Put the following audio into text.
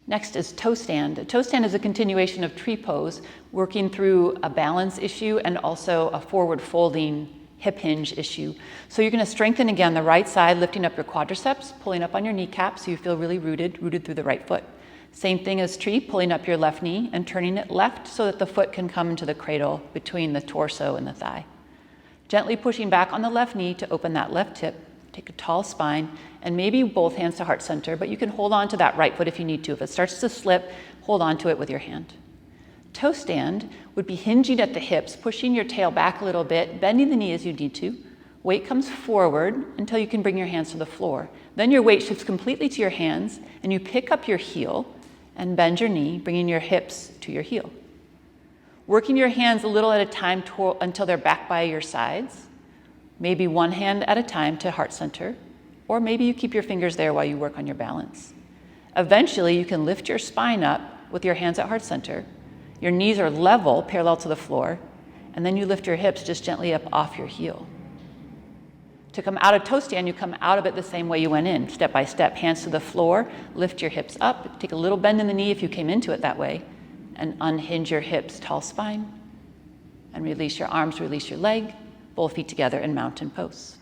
Next is toe stand. A toe stand is a continuation of tree pose, working through a balance issue and also a forward folding hip hinge issue. So you're going to strengthen again the right side, lifting up your quadriceps, pulling up on your kneecap so you feel really rooted through the right foot. Same thing as tree, pulling up your left knee and turning it left so that the foot can come into the cradle between the torso and the thigh. Gently pushing back on the left knee to open that left hip. Take a tall spine and maybe both hands to heart center, but you can hold on to that right foot if you need to. If it starts to slip, hold on to it with your hand. Toe stand would be hinging at the hips, pushing your tail back a little bit, bending the knee as you need to. Weight comes forward until you can bring your hands to the floor. Then your weight shifts completely to your hands and you pick up your heel and bend your knee, bringing your hips to your heel. Working your hands a little at a time until they're back by your sides. Maybe one hand at a time to heart center, or maybe you keep your fingers there while you work on your balance. Eventually, you can lift your spine up with your hands at heart center. Your knees are level, parallel to the floor, and then you lift your hips just gently up off your heel. To come out of toe stand, you come out of it the same way you went in, step by step, hands to the floor, lift your hips up, take a little bend in the knee if you came into it that way, and unhinge your hips, tall spine, and release your arms, release your leg, both feet together in mountain pose.